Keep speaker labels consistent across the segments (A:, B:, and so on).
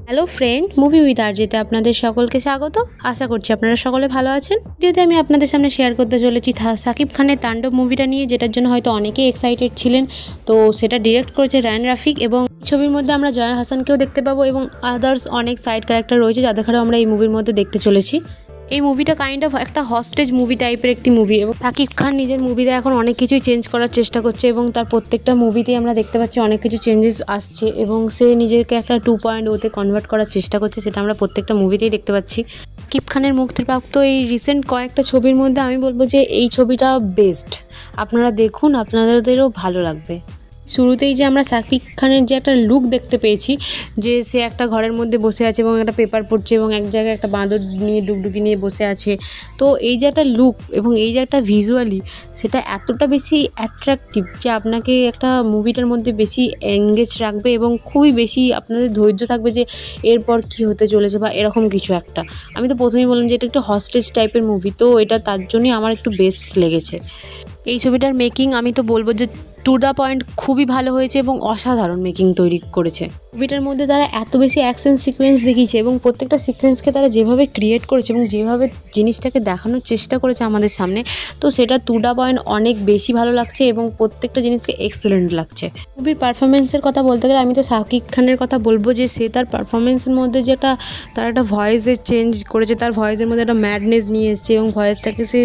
A: Hello friend, movie with আরজেতে আপনাদের সকলকে স্বাগত। আশা করছি আপনারা সকলে ভালো আছেন। ভিডিওতে আমি আপনাদের সামনে শেয়ার করতে চলেছি সাকিব খানের তাণ্ডব মুভিটা নিয়ে, যেটার জন্য হয়তো অনেকেই এক্সাইটেড ছিলেন। তো সেটা ডিরেক্ট করেছে রায়ান রাফিক এবং ছবির মধ্যে আমরা জয়া হাসানকেও দেখতে পাবো এবং আদার্স অনেক সাইড ক্যারেক্টার রয়েছে যাদেরও আমরা এই মুভির মধ্যে দেখতে চলেছি। এই মুভিটা কাইন্ড অফ একটা হস্টেজ মুভি টাইপের একটি মুভি এবং সাকিব খান নিজের মুভিতে এখন অনেক কিছুই চেঞ্জ করার চেষ্টা করছে এবং তার প্রত্যেকটা মুভিতেই আমরা দেখতে পাচ্ছি অনেক কিছু চেঞ্জেস আসছে এবং সে নিজেকে একটা 2.0-তে কনভার্ট করার চেষ্টা করছে, সেটা আমরা প্রত্যেকটা মুভিতেই দেখতে পাচ্ছি। সাকিব খানের মুক্তিপ্রাপ্ত এই রিসেন্ট কয়েকটা ছবির মধ্যে আমি বলবো যে এই ছবিটা বেস্ট। আপনারা দেখুন, আপনাদেরও ভালো লাগবে। শুরুতেই যে আমরা সাকিব খানের যে একটা লুক দেখতে পেয়েছি, যে সে একটা ঘরের মধ্যে বসে আছে এবং একটা পেপার পড়ছে এবং এক জায়গায় একটা বাঁদর নিয়ে ডুগডুগি নিয়ে বসে আছে। তো এই যে একটা লুক এবং এই যে একটা ভিজুয়ালি, সেটা এতটা বেশি অ্যাট্রাকটিভ যে আপনাকে একটা মুভিটার মধ্যে বেশি এঙ্গেজ রাখবে এবং খুবই বেশি আপনাদের ধৈর্য থাকবে যে এরপর কী হতে চলেছে বা এরকম কিছু একটা। আমি তো প্রথমেই বললাম যে এটা একটু হস্টেজ টাইপের মুভি, তো এটা তার জন্যই আমার একটু বেস্ট লেগেছে। এই ছবিটার মেকিং আমি তো বলবো যে টু দ্য পয়েন্ট খুবই ভালো হয়েছে এবং অসাধারণ মেকিং তৈরি করেছে। মুভিটার মধ্যে তারা এত বেশি অ্যাকশন সিকোয়েন্স দেখিয়েছে এবং প্রত্যেকটা সিকোয়েন্সকে তারা যেভাবে ক্রিয়েট করেছে এবং যেভাবে জিনিসটাকে দেখানোর চেষ্টা করেছে আমাদের সামনে, তো সেটা টু দ্য পয়েন্ট অনেক বেশি ভালো লাগছে এবং প্রত্যেকটা জিনিসকে এক্সেলেন্ট লাগছে। মুভির পারফরমেন্সের কথা বলতে গেলে আমি তো সাকিব খানের কথা বলবো যে সে তার পারফরমেন্সের মধ্যে যেটা তার একটা ভয়েসের চেঞ্জ করেছে, তার ভয়েসের মধ্যে একটা ম্যাডনেস নিয়ে এসেছে এবং ভয়েসটাকে সে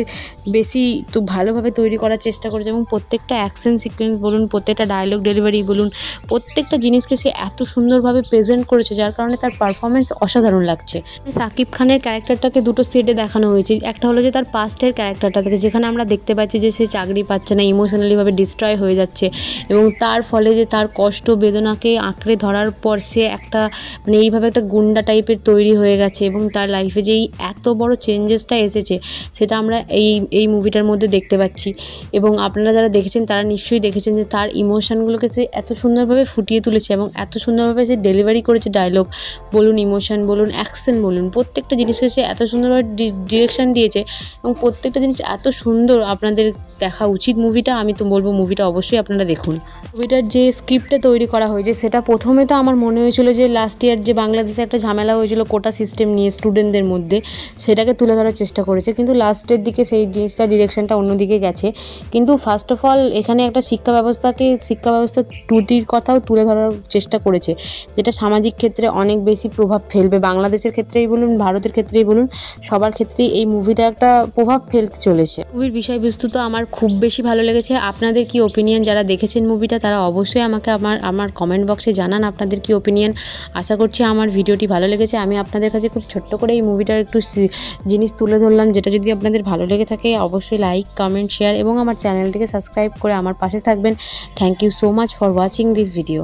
A: বেশি তো ভালোভাবে তৈরি করার চেষ্টা করেছে এবং প্রত্যেকটা অ্যাকশন সিকোয়েন্স বলুন, প্রত্যেকটা ডায়লগ ডেলিভারি বলুন, প্রত্যেকটা জিনিসকে সে এত সুন্দরভাবে প্রেজেন্ট করেছে যার কারণে তার পারফরমেন্স অসাধারণ লাগছে। সাকিব খানের ক্যারেক্টারটাকে দুটো সেটে দেখানো হয়েছে। একটা হলো যে তার পাস্টের ক্যারেক্টারটা থেকে, যেখানে আমরা দেখতে পাচ্ছি যে সে চাকরি পাচ্ছে না, ইমোশনালিভাবে ডিস্ট্রয় হয়ে যাচ্ছে এবং তার ফলে যে তার কষ্ট বেদনাকে আঁকড়ে ধরার পর সে একটা এইভাবে একটা গুন্ডা টাইপের তৈরি হয়ে গেছে এবং তার লাইফে যেই এত বড় চেঞ্জেসটা এসেছে সেটা আমরা এই মুভিটার মধ্যে দেখতে পাচ্ছি। এবং আপনারা যারা দেখেছেন তারা নিশ্চয়ই দেখেছেন যে তার ইমোশনগুলোকে সে এত সুন্দরভাবে ফুটিয়ে তুলেছে এবং এত সুন্দরভাবে সে ডেলিভারি করেছে। ডায়লগ বলুন, ইমোশন বলুন, অ্যাকশন বলুন, প্রত্যেকটা জিনিসকে সে এত সুন্দরভাবে ডিরেকশন দিয়েছে এবং প্রত্যেকটা জিনিস এত সুন্দর। আপনাদের দেখা উচিত মুভিটা। আমি তো বলবো মুভিটা অবশ্যই আপনারা দেখুন। মুভিটার যে স্ক্রিপ্টটা তৈরি করা হয়েছে সেটা প্রথমে তো আমার মনে হয়েছিল যে লাস্ট ইয়ার যে বাংলাদেশে একটা ঝামেলা হয়েছিল কোটা সিস্টেম নিয়ে স্টুডেন্টদের মধ্যে, সেটাকে তুলে ধরার চেষ্টা করেছে, কিন্তু লাস্টের দিকে সেই জিনিসটা ডিরেকশনটা অন্যদিকে গেছে। কিন্তু ফার্স্ট অফ অল এখানে একটা শিক্ষা ব্যবস্থার ত্রুটির কথাও তুলে ধরার চেষ্টা করেছে, যেটা সামাজিক ক্ষেত্রে অনেক বেশি প্রভাব ফেলবে। বাংলাদেশের ক্ষেত্রেই বলুন, ভারতের ক্ষেত্রেই বলুন, সবার ক্ষেত্রেই এই মুভিটা একটা প্রভাব ফেলতে চলেছে। মুভির বিষয়বস্তু তো আমার খুব বেশি ভালো লেগেছে। আপনাদের কি ওপিনিয়ন? যারা দেখেছেন মুভিটা তারা অবশ্যই আমাকে আমার কমেন্ট বক্সে জানান আপনাদের কি ওপিনিয়ন। আশা করছি আমার ভিডিওটি ভালো লেগেছে। আমি আপনাদের কাছে খুব ছোট্ট করে এই মুভিটার একটু জিনিস তুলে ধরলাম, যেটা যদি আপনাদের ভালো লেগে থাকে অবশ্যই লাইক, কমেন্ট, শেয়ার এবং আমার চ্যানেলটিকে সাবস্ক্রাইব করে আমার পাশে থাকবেন। Thank you so much for watching this video.